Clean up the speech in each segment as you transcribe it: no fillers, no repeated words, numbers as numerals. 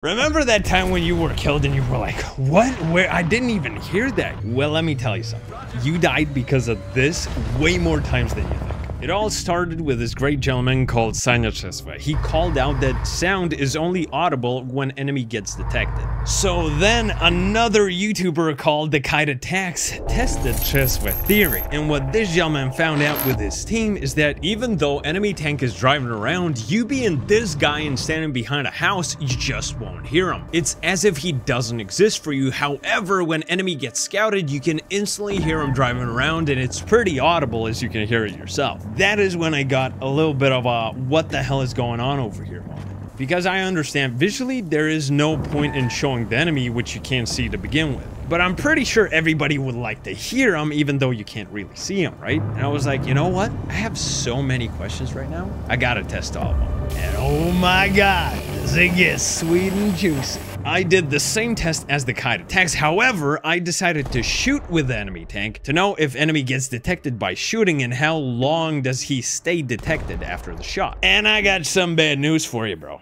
Remember that time when you were killed and you were like, what? Where? I didn't even hear that. Well, let me tell you something. You died because of this way more times than you think. It all started with this great gentleman called skDoger. He called out that sound is only audible when enemy gets detected. So then another YouTuber called the KITE tested skDoger theory. And what this gentleman found out with his team is that even though enemy tank is driving around, you being this guy and standing behind a house, you just won't hear him. It's as if he doesn't exist for you. However, when enemy gets scouted, you can instantly hear him driving around, and it's pretty audible as you can hear it yourself. That is when I got a little bit of a what the hell is going on over here moment. Because I understand visually there is no point in showing the enemy which you can't see to begin with. But I'm pretty sure everybody would like to hear him even though you can't really see him, right? And I was like, you know what? I have so many questions right now. I gotta test all of them. And oh my god, does it get sweet and juicy. I did the same test as the KITE attacks. However, I decided to shoot with the enemy tank to know if enemy gets detected by shooting and how long does he stay detected after the shot. And I got some bad news for you, bro.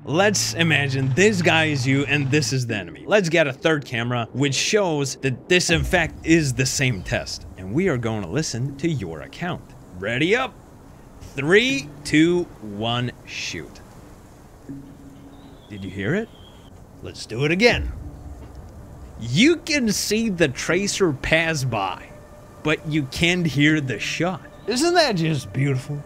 Let's imagine this guy is you and this is the enemy. Let's get a third camera which shows that this in fact is the same test. And we are going to listen to your account. Ready up? 3, 2, 1, shoot. Did you hear it? Let's do it again. You can see the tracer pass by, but you can't hear the shot. Isn't that just beautiful?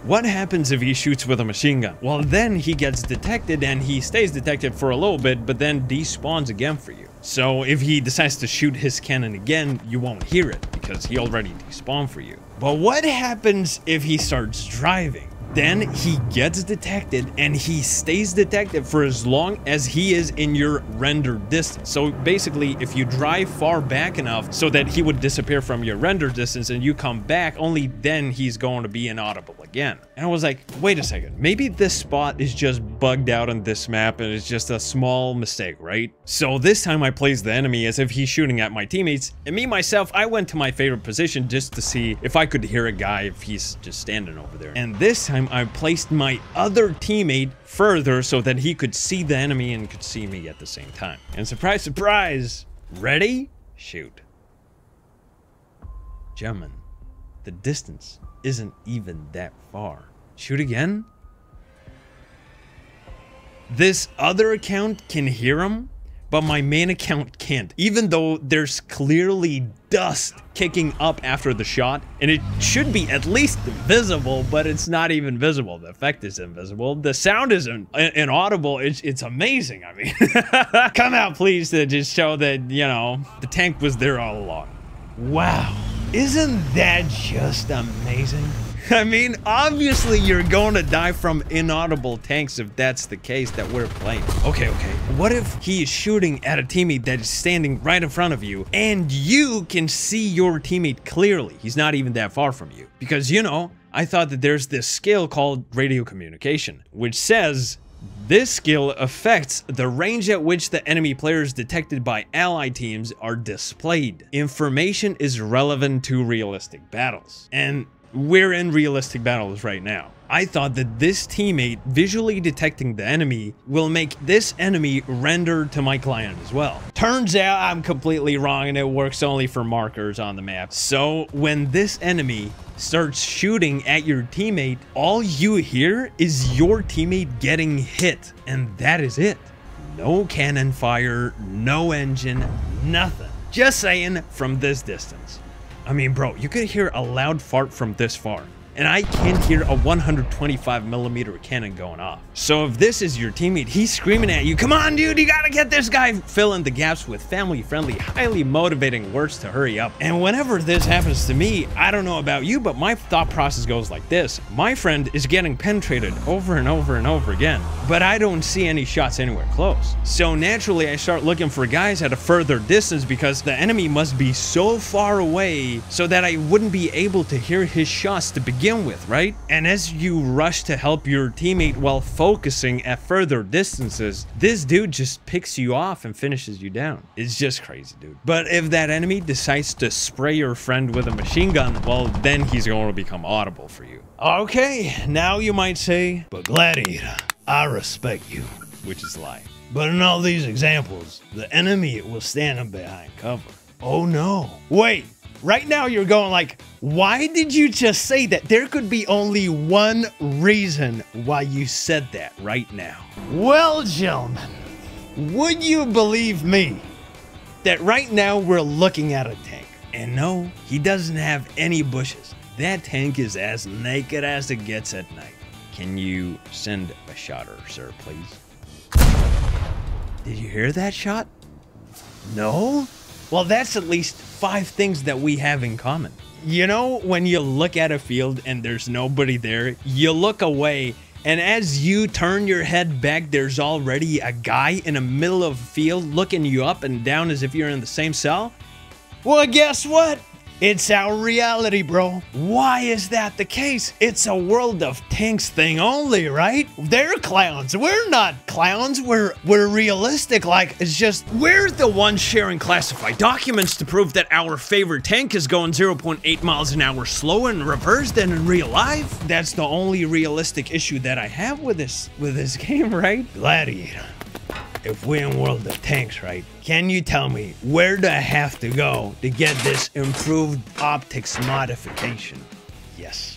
What happens if he shoots with a machine gun? Well, then he gets detected and he stays detected for a little bit, but then despawns again for you. So if he decides to shoot his cannon again, you won't hear it because he already despawned for you. But what happens if he starts driving? Then he gets detected and he stays detected for as long as he is in your render distance. So basically, if you drive far back enough so that he would disappear from your render distance and you come back, only then he's going to be inaudible again. And I was like, wait a second, maybe this spot is just bugged out on this map and it's just a small mistake, right? So this time I placed the enemy as if he's shooting at my teammates, and me myself, I went to my favorite position just to see if I could hear a guy if he's just standing over there. And this time I placed my other teammate further so that he could see the enemy and could see me at the same time. And surprise, surprise, ready? Shoot. Gentlemen, the distance isn't even that far. Shoot again. This other account can hear him, but my main account can't, even though there's clearly dust kicking up after the shot, and it should be at least visible, but it's not even visible. The effect is invisible. The sound is inaudible. It's amazing. I mean, come out, please, to just show that, you know, the tank was there all along. Wow. Isn't that just amazing? I mean, obviously you're going to die from inaudible tanks if that's the case that we're playing. Okay. What if he is shooting at a teammate that is standing right in front of you and you can see your teammate clearly? He's not even that far from you. Because, you know, I thought that there's this skill called radio communication, which says this skill affects the range at which the enemy players detected by ally teams are displayed. Information is relevant to realistic battles. And we're in realistic battles right now. I thought that this teammate visually detecting the enemy will make this enemy render to my client as well. Turns out I'm completely wrong and it works only for markers on the map. So when this enemy starts shooting at your teammate, all you hear is your teammate getting hit, and that is it. No cannon fire, no engine, nothing. Just saying, from this distance. I mean, bro, you could hear a loud fart from this far, and I can't hear a 125mm cannon going off. So if this is your teammate, he's screaming at you, come on, dude, you gotta get this guy. Fill in the gaps with family-friendly, highly motivating words to hurry up. And whenever this happens to me, I don't know about you, but my thought process goes like this. My friend is getting penetrated over and over and over again, but I don't see any shots anywhere close. So naturally, I start looking for guys at a further distance because the enemy must be so far away so that I wouldn't be able to hear his shots to begin with, right? And as you rush to help your teammate while focusing at further distances, this dude just picks you off and finishes you down. It's just crazy, dude. But if that enemy decides to spray your friend with a machine gun, well, then he's going to become audible for you. Okay, now you might say, but Gladiator, I respect you. Which is a lie. But in all these examples, the enemy was standing behind cover. Oh no. Wait, right now you're going like, why did you just say that? There could be only one reason why you said that right now. Well, gentlemen, would you believe me that right now we're looking at a tank? And no, he doesn't have any bushes. That tank is as naked as it gets at night. Can you send a shotter, sir, please? Did you hear that shot? No? Well, that's at least 5 things that we have in common. You know, when you look at a field and there's nobody there, you look away, and as you turn your head back, there's already a guy in the middle of the field looking you up and down as if you're in the same cell? Well, guess what? It's our reality, bro. Why is that the case? It's a World of Tanks thing only, right? They're clowns. We're not clowns. We're realistic. Like, it's just, we're the ones sharing classified documents to prove that our favorite tank is going 0.8 miles an hour slower in reverse than in real life. That's the only realistic issue that I have with this game, right? Gladiator. If we're in World of Tanks, right? Can you tell me where do I have to go to get this improved optics modification? Yes,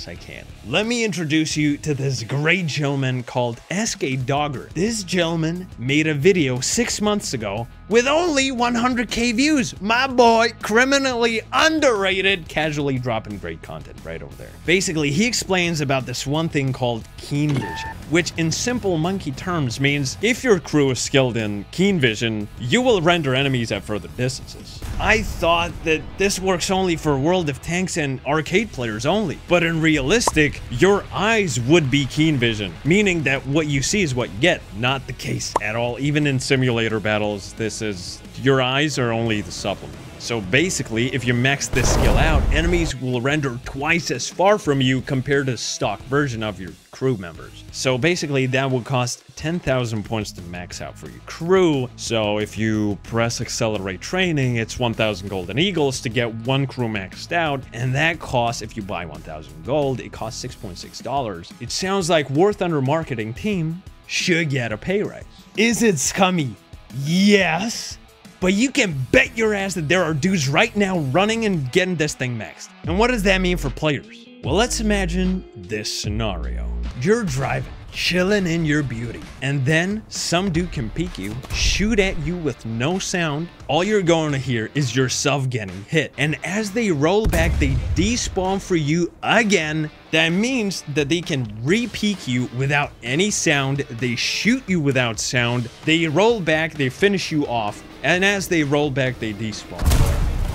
I can. Let me introduce you to this great gentleman called skDoger. This gentleman made a video 6 months ago with only 100K views. My boy, criminally underrated, casually dropping great content right over there. Basically, he explains about this one thing called keen vision, which in simple monkey terms means if your crew is skilled in keen vision, you will render enemies at further distances. I thought that this works only for World of Tanks and arcade players only, but in realistic, your eyes would be keen vision, meaning that what you see is what you get. Not the case at all. Even in simulator battles, this is, your eyes are only the supplement. So basically, if you max this skill out, enemies will render twice as far from you compared to stock version of your crew members. So basically, that will cost 10,000 points to max out for your crew. So if you press accelerate training, it's 1,000 golden eagles to get one crew maxed out. And that costs, if you buy 1,000 gold, it costs $6.6. It sounds like WarThunder marketing team should get a pay rise. Is it scummy? Yes. But you can bet your ass that there are dudes right now running and getting this thing maxed. And what does that mean for players? Well, let's imagine this scenario. You're driving, chilling in your beauty, and then some dude can peek you, shoot at you with no sound. All you're going to hear is yourself getting hit. And as they roll back, they despawn for you again. That means that they can re-peek you without any sound. They shoot you without sound. They roll back, they finish you off. And as they roll back, they despawn.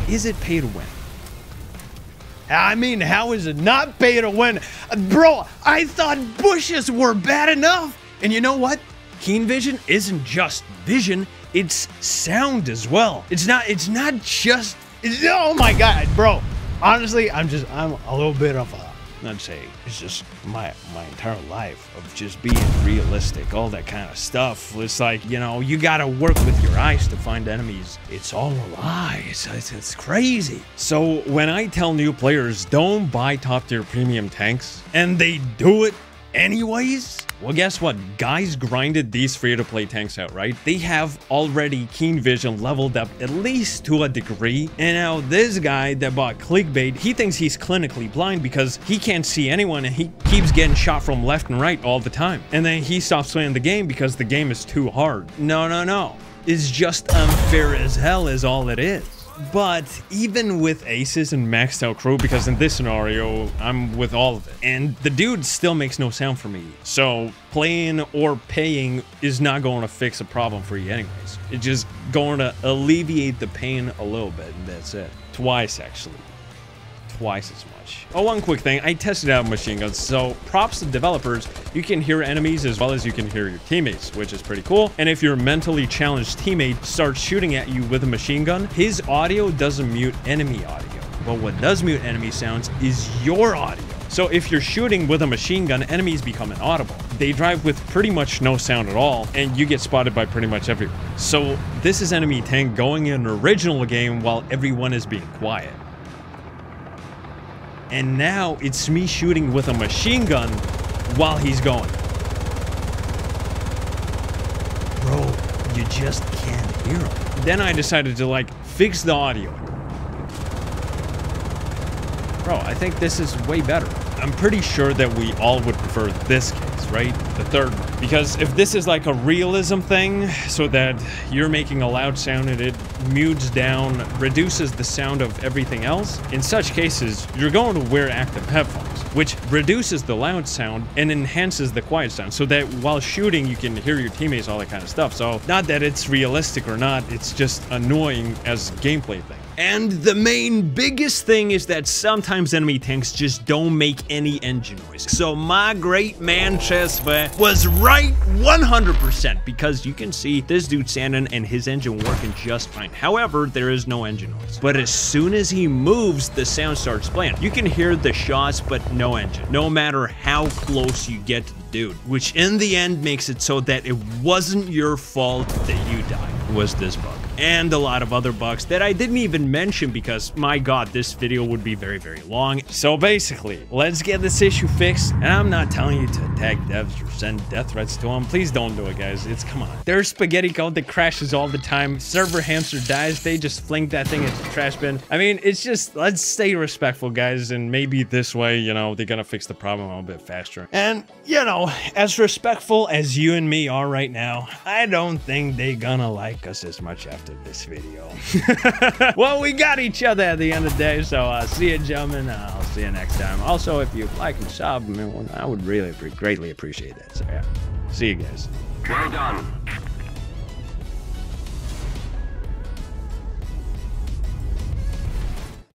Is it pay to win? I mean, how is it not pay to win? Bro, I thought bushes were bad enough. And you know what? Keen vision isn't just vision, it's sound as well. It's not just, oh my God, bro. Honestly, I'm a little bit of a, I'd say it's just my entire life of just being realistic, all that kind of stuff. It's like, you know, you gotta work with your eyes to find enemies. It's all a lie. It's crazy. So when I tell new players don't buy top tier premium tanks and they do it anyways, well, guess what? Guys grinded these free-to-play tanks out, right? They have already keen vision leveled up at least to a degree. And now this guy that bought clickbait, he thinks he's clinically blind because he can't see anyone and he keeps getting shot from left and right all the time. And then he stops playing the game because the game is too hard. No. It's just unfair as hell is all it is. But even with aces and maxed out crew, because in this scenario, I'm with all of it, and the dude still makes no sound for me. So playing or paying is not going to fix a problem for you anyways. It's just going to alleviate the pain a little bit, and that's it. Twice, actually. Twice as much. Oh, one quick thing. I tested out machine guns, so props to developers. You can hear enemies as well as you can hear your teammates, which is pretty cool. And if your mentally challenged teammate starts shooting at you with a machine gun, his audio doesn't mute enemy audio. But what does mute enemy sounds is your audio. So if you're shooting with a machine gun, enemies become inaudible. They drive with pretty much no sound at all, and you get spotted by pretty much everyone. So this is enemy tank going in an original game while everyone is being quiet. And now it's me shooting with a machine gun while he's going. you just can't hear them. Then I decided to like fix the audio. Bro, I think this is way better. I'm pretty sure that we all would prefer this case, right? The third one. Because if this is like a realism thing, so that you're making a loud sound and it mutes down, reduces the sound of everything else, in such cases, you're going to wear active headphones, which reduces the loud sound and enhances the quiet sound, so that while shooting, you can hear your teammates, all that kind of stuff. So, not that it's realistic or not, it's just annoying as a gameplay thing. And the main biggest thing is that sometimes enemy tanks just don't make any engine noise. So my great man Chesva was right 100%, because you can see this dude standing and his engine working just fine. However, there is no engine noise. But as soon as he moves, the sound starts playing. You can hear the shots, but no engine, no matter how close you get to the dude, which in the end makes it so that it wasn't your fault that you died. It was this bug. And a lot of other bugs that I didn't even mention because, my god, this video would be very, very long. So basically, let's get this issue fixed. And I'm not telling you to attack devs or send death threats to them. Please don't do it, guys. It's, come on. There's spaghetti code that crashes all the time. Server hamster dies. They just fling that thing into the trash bin. I mean, it's just, let's stay respectful, guys. And maybe this way, you know, they're gonna fix the problem a little bit faster. And, you know, as respectful as you and me are right now, I don't think they're gonna like us as much after this video. Well, we got each other at the end of the day, so see you, gentlemen. I'll see you next time. Also, if you like and sub, I would really greatly appreciate that. So yeah, see you guys. Well done.